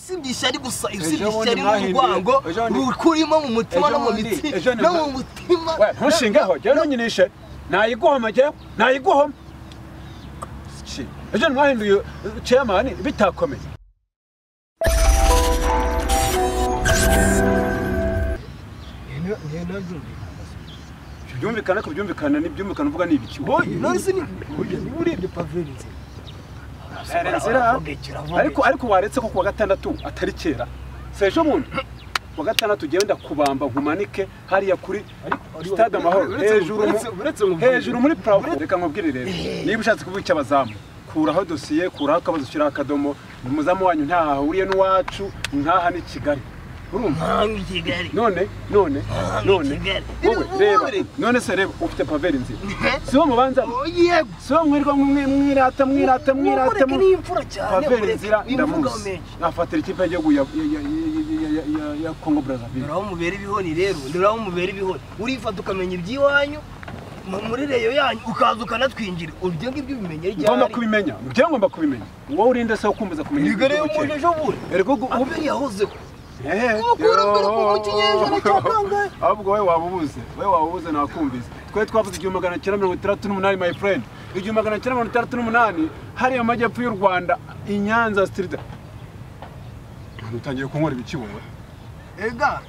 usibye ishyari gusa usibye ishyari n'urwango rukurimo mu mutima no mu mitsi no mu mutima ntushingeho jya ntunyinishe nayiguhoma jya nayiguhoma ejo mwahinduye chairman bitakomeye byumvikana n'ibyumvikana uvuga n'ibiki none se ni urebye paveri nzira ariko waretse ko kuwa gatandatu atari kera sejo muntu kuwa gatandatu genda kubamba nkumanike hariya kuri stade amahoro hejuru muri plafond reka nkubwire rero niba ushatse kuvuga icyabazamu kuraho dosiye kuraho akabazo shira akadomo umuzamu wanyu ntaha ahuriye n'uwacu nkaha ni Kigali urumva none reba none se reba ufite paveri nzira siwo mubanza yego siwo mwirwa mwirata n'imfura cyane paveri nzira ndamuzi nafatira ikipe y'igihugu ya Congo Brazzaville ndiraho mubera ibihoni rero ndiraho mubera ibihoni urifata ukamenya ibyiwanyu muri reyo yanyu ukaza ukanatwinjira uryo ngibyo bimenye ryari ngomba kubimenya wowe urinde se ukumbuza kumenya igare yo muje ejo buri ergo ubiri yahozeho ahubwo wowe wabubuze nakumvise twe twavuze 1968 my friend 1968 hari amajyepfo y'u Rwanda Inyanza Street utangiye kunkora ibiki wowe ega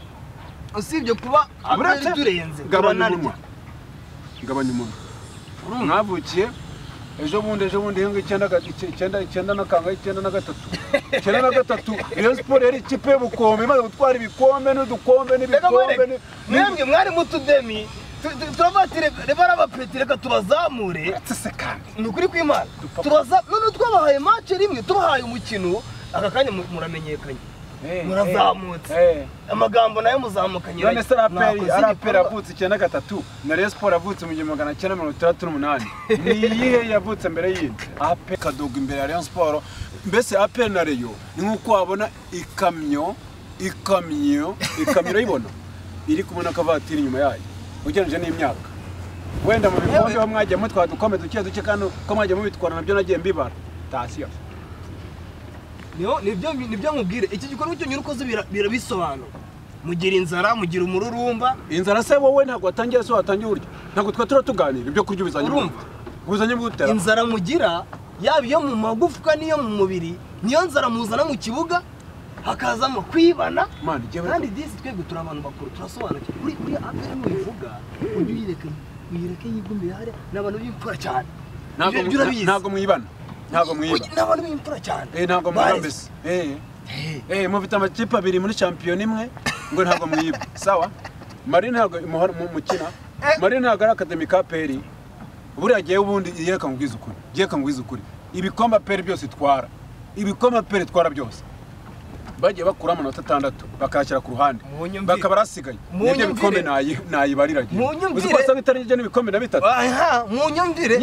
usibye kuba abari turenze gabanya umuntu mwavukiye ejo bundi henga 9 nakanga 9 iyo sport yari ikipe y'ubukombe maze gutwara ibikombe n'udukombe n'ibikombe mwemwe mwari mutudemi turavatire rebara abapetire ka tubazamure nukuri kw'Imana turaza none twabahaye match rimwe tubahaye umukino akakanya muramenyekanye murazamutse amagambo nayo muzamukanye none se araperi avutse 93 na Rayon Sport avutse mu 1968 ni iyihe yavutse mbere y'indi ape kadogo imbere ya Rayon Sport mbese ape na Rayon ni nkuko wabona ikamyo irayibona iri kumuna kavatiri inyuma yayo ugereje n'imyaka wenda mu bikombe ho mwagiye mutwa dukombe duke kandi ko mwagiye mubitwara nabyo nagiye mbibara tasiyo nibyo nkubwire iki gikorwa cyo nyurukoze birabisobanura mugira inzara mugira umururumba inzara se wowe ntabwo watangiye so watangiye uryo ntabwo twa tuganira ibyo kurya ubizanye butera inzara mugira yaba iyo mu magufuka niyo mu mubiri niyo nzara muzana mu kibuga hakazamo kwibana kandi disi twebwe turi abantu bakuru turasobanukira kuri aperi mubivuga ujye uyireke yigumbira hari n'abantu b'imfura cyane ntabwo mwibana n'abantu b'imfura cyane ntabwo mwibambese mufite amakipe abiri muri champion imwe ngo ntabwo mwiba sawa Marine ntabwo mukina Marine ntabwo ari academy ka peri buriya giye ubundi yeka ngwiza ukuri ibikombe peri byose twara byose bagiye bakura amanota 6 bakashyira ku ruhande bakaba rasigaye nibyo bikombe nayibariragiye uzikosa bitarije n'ibikombe na 3 munyumvire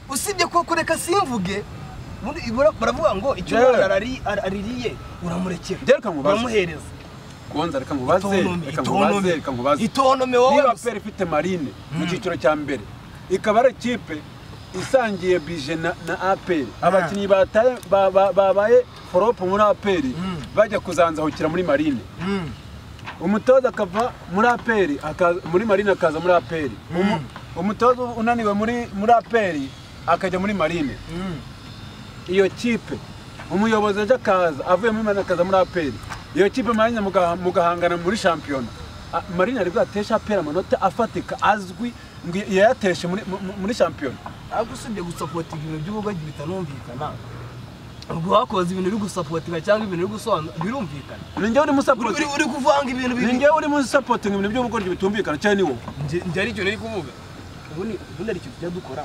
usibye ko kureka simvuge baravuga ngo icyo arariye uramurekera uramuhereza konza reka mubaze itonome wowe niba peri ifite Marine mu cyiciro cya mbere ikaba ari ikipe isangiye bije na APR abakinyi babaye Foropo muri APR bajya kuzanzahukira muri Marine umutoza akava muri APR muri Marine akaza muri APR umutoza unaniwe muri APR akajya muri Marine iyo kipe umuyobozi aje akaza avuye muri Marine akaza muri APR iyo kipe Marine mugahangana muri champion Marine ari bwatesha APR amanota afatika azwi yayateshe muri champion agusubye gusupporta ibintu by'ubugaji bitanumvikana ubwo wakoze ibintu biri gusupportinga cyangwa ibintu biri gusobanura birumvikana ninjye uri musupporting uri kuvanga ibintu ninjye uri musupporting ibintu by'ubugaji bitumvikana cyane ni wowe nje ari cyo nari kuvuga ubundi ari cyo tujya dukora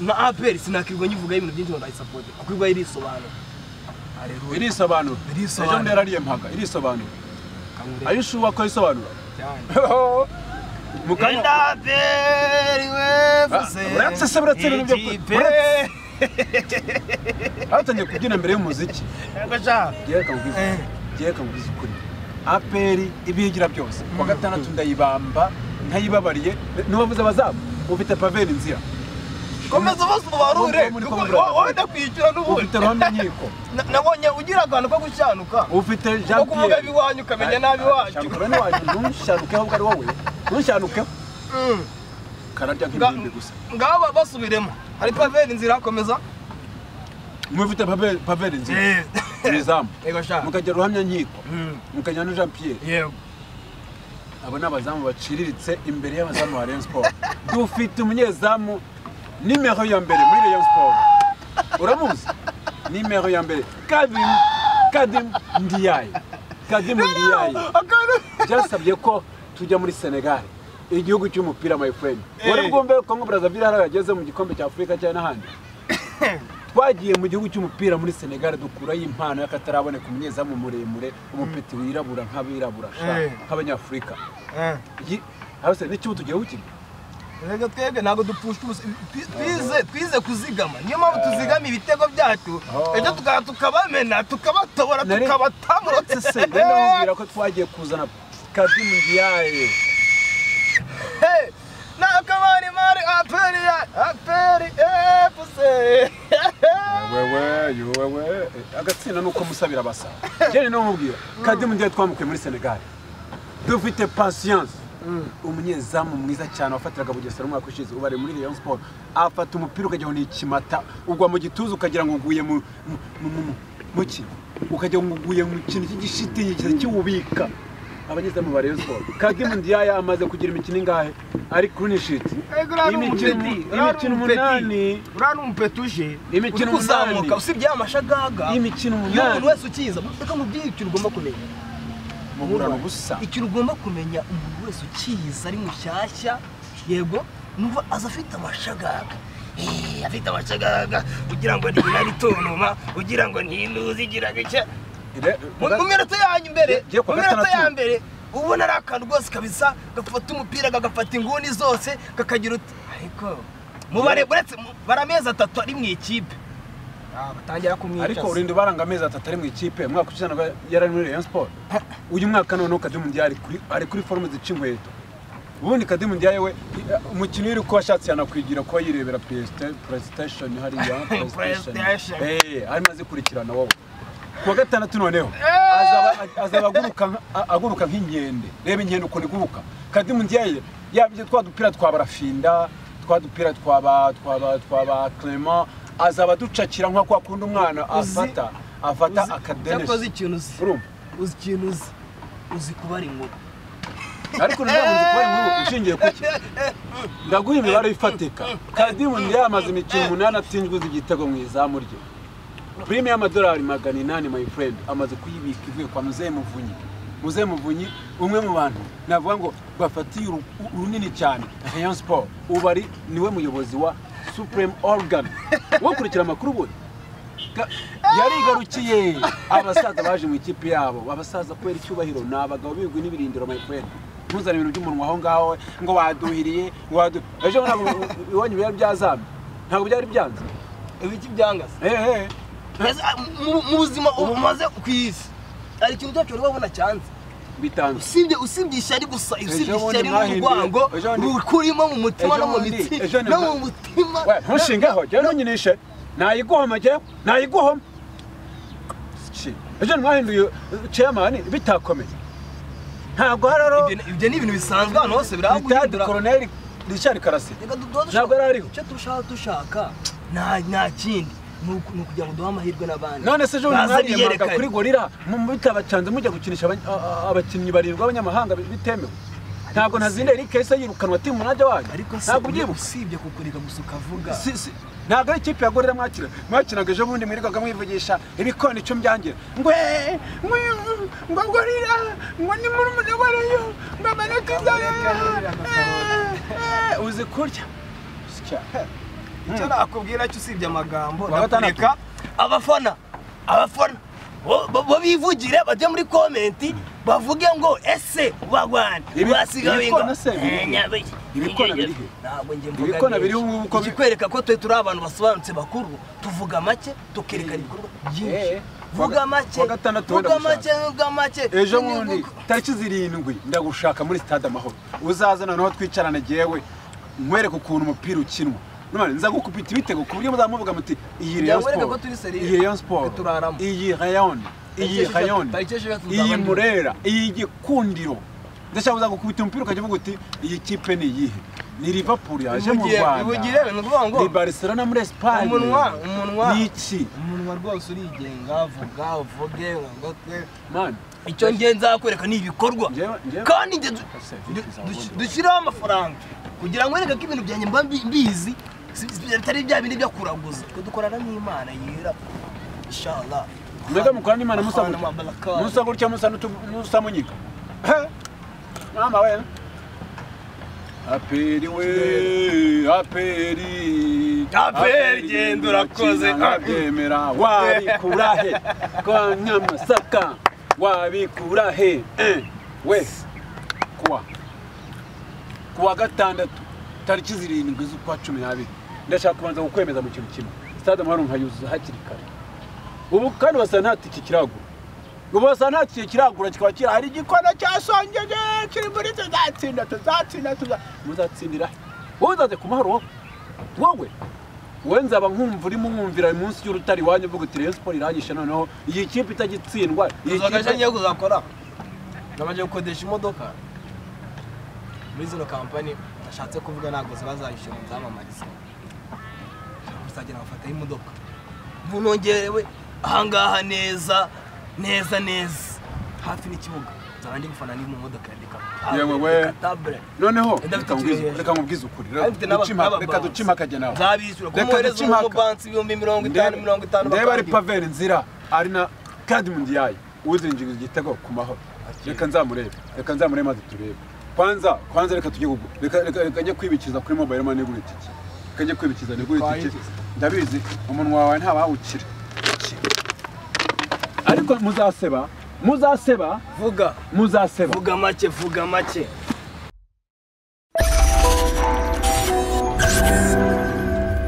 na APR sinakirwa nyivuga ibintu byinshi ndayi support akwirwa irisobanura ejo nderariye mpaga irisobanura ayishuwa ko isobanura cyane mukanya uretse ibintu byo hatangiye kubyina mbere y'umuziki giye kamubwiza ukuri APR ibigira byose kwa gatandatu ndayibamba ntayibabariye n'ubavuze abazamu ufite paveri nzira komeza basobanure wowe ndakwishyura n'ubundi ufite ruhamya nkiko nabonye ugira akantu ko gushyanuka ufite Jean kuvuga Pierre biwanyu ukamenya nabi wacu bene wacu ntushyanuke ahubwo ari wowe ntushyanuke kararya nk'ibindi gusa ngaba basubiremo hari paveri inzira akomeza mufite paveri inzira izamu mukagira ruhamya nkiko mukagira na Jean Pierre yego abo n'abazamu baciriritse imbere y'abazamu ba Rayon Sport dufite umunyezamu nimero ya mbere muri Rayon Sport uramuzi nimero ya mbere Kadim Ndiaye byasabye ko tujya muri Senegal igihugu cy'umupira my friend wari bwumve Congo Brazzaville harageze mu gikombe cya Afrika cyane n'ahandi twagiye mu gihugu cy'umupira muri Senegal dukura y'impano y'akataraboneka umunyezamu muremure umupeti wirabura nk'abirabura nk'abanyafrika hose n'ikibu tugiye gukina rega twebwe ntago dupfushwa twize kuzigama niyo mpamvu tuzigama ibitego byacu ejo tukabamena tukabatobora tukabatamurotse se ndababwira ko twagiye kuzana Kadim Ndiaye nakamari mari aperi efuse wewe agatsinda nuko musabira basa jene no mubwira Kadim Ndiaye twamukuye muri Senegal dufite patience umunyezamu mwiza cyane wafatiraga Bugesera umwaka ushize ubare muri Rayon Sport afata umupira ukajya ngo ni ikimata ugwa mu gituza ukagira ngo nguye mu ki ukajya ngo nguye mu kintu cy'igishiti cy'ububika abanyezamu ba Rayon Sport Kadim Ndiaye amaze kugira imikino ingahe ari kuri sheet imikino 8 urana umpetuje imikino 8 usibye amashagaga imikino 8 umuntu wese ukiza reka mubwiye ikintu ugomba kumenya murano busa ikintu ugomba kumenya umuntu wese ukiza ari mushyashya yego numva azafite amashagaga afite amashagaga kugira ngo ni nari tonoma kugira ngo ntinduzi igira gike mu minota yanyu imbere mu minota ya mbere ubona ari akantu rwose kabisa gafata umupira gagafata inguni zose kakagira uti ariko mubare buretse barameza 3 ari mu ikipe batangira kumwica ariko urinde baranga amezi 3 ari mu ikipe mwaka ukizana yari muri Rayon Sport uyu mwaka none Kadim Ndiaye ari kuri forme z'inkweto ubundi Kadim Ndiaye we umukino uri ko washatse yana kwigira ko yirebera PlayStation hari ya PlayStation ari maze kurikirana wowe kuwa gatandatu noneho azaba aguruka nk'inkende reba inkende uko niguruka Kadim Ndiaye yabye twadupira twabarafinda twadupira twaba Clement azaba ducakira nka kwa kundi umwana afata akadenesha cyakoze ikintu uzi ikintu uzi kubara inkuru ariko ntabwo kubara inkuru ushingiye kuki ndaguha imibare ifatika Kadim Ndiaye amaze imikino 8 atinjwe igitego mu izamu rye prime y'amadolari 800 my friend amaze kuyibika ivuye kwa Muze Muvunyi umwe mu bantu navuga ngo bafatiye urunini cyane Rayon Sport ubari niwe muyobozi wa Supreme Organ wokurikira amakuru bose yarigarukiye abasaza baje mu ikipe yabo abasaza kwera icyubahiro nabagabo bigwi n'ibirindiro my friend ntuzana ibintu by'umunwa aho ngaho ngo waduhiriye ejo ntabwo iwanyu byari byazamye ntabwo byari byanze ibiki byangaze mu buzima umaze kwisi ari ikintu cyacu urabona cyanze bitanze usibye ishyari gusa usibye ishyari n'urwango rukurimo mu mutima no mu mitsi no mu mutima ntushingeho jya ntunyinishe nayiguhoma ejo mwahinduye chairman bitakomeye ntabwo hararo ibyo ni ibintu bisanzwe hano hose biraguhindura Colonel Richard Karasi ntabwo ariho cyo dushaka nta kindi nukugira ngo duha amahirwe n'abandi none se ejo mwariye kuri gorira mutabacanze mujya gukinisha abakinnyi barindwa abanyamahanga bitemewe ntabwo ntazinde Eric Kese yirukanwa timu munajya waje ntabwo byibuka usibye kukurika gusa ukavuga ntabwo ari ikipe ya gorira mwakinaga ejo bundi mwirirwaga mwivugisha ibikoni icyo mbyangira ngo gorira ngo ni muri munabarayo ngo amanota uzi kurya icyo nakubwira cyo usibye amagambo ndakureka abafana bo bivugire bajye muri komenti bavuge ngo ese wagwana basiga binga ibikona birihe ntabwo nge mvuga ibikona biri uko bikwereka ko twe turi abantu basobanutse bakuru tuvuga make tukerekana ibikorwa byinshi vuga make ejo bundi tariki 7 ndagushaka muri stade Amahoro uzaza noneho twicarane jewe nkwereka ukuntu umupira ukinwa none nza gukupita ibitego ku buryo muzamuvuga muti iyi Rayon Sport iyi Rayon Sport iyi Rayon iyi Rayon iyi Murera iyi Gikundiro ndashaka kuza gukubita umupira ukajya uvuga uti iyi kipe ni iyihe ni Liverpool yaje mu Rwanda ni Barcelona muri Espagne umunwa ni iki umunwa rwose urigenga vuga uvuge ngo man icyo ngenza kwereka ni ibikorwa kandi dushyiraho amafaranga kugira ngo wereke ko ibintu byanjye mba mbizi bitari bya bindi byo kuraguza twe dukorana n'Imana yera inshallah mwega mukora n'Imana musa gutya musa munyiga mama we aperi genda urakoze abyemera wabikurahe kwa Nyamasaka wabikurahe we kuwa gatandatu tariki 7 z'ukwa 12 ndashaka kubanza gukwemeza mu kintu kimwe stade Amahoro nkayuzuza hakiri kare ubu kandi basa ntati iki kirago ubu basa ntati iki kiragura kikaba kira hari igikona cyasongeje kiri muri tuzatsinda muzatsindira uzaze ku Mahoro wowe nzaba nkumva urimo mwumvira munsi y'urutari wanyu uvuga uti Rayon Sport iragisha noneho iyi kipe itagitsindwa iyi kipe ngiye kuzakora namaje gukodesha imodoka muri zino kampani nashatse kuvuga ntabwo zibazayishyura nzamamariza musagira bafata imodoka munongerewe ahangaha neza hafi n'ikibuga zabandi gufana ni mu modoka yandika yewe we noneho reka nkubwize ukuri reka ducima kajya nawe zabishyura kumuhereza mu banki 50 ndeba ari Pavel Nzira ari na Card Mundial uzinjira igitego ku Mahoro reka nzamurebe maze turebe kwanza reka tujye reka njye kwibikiza kuri mobile money guri iki kajye kwibikiza ni guri iki ndabizi umunwa wawe nta bawukire ariko muzaseba vuga muzaseba vuga make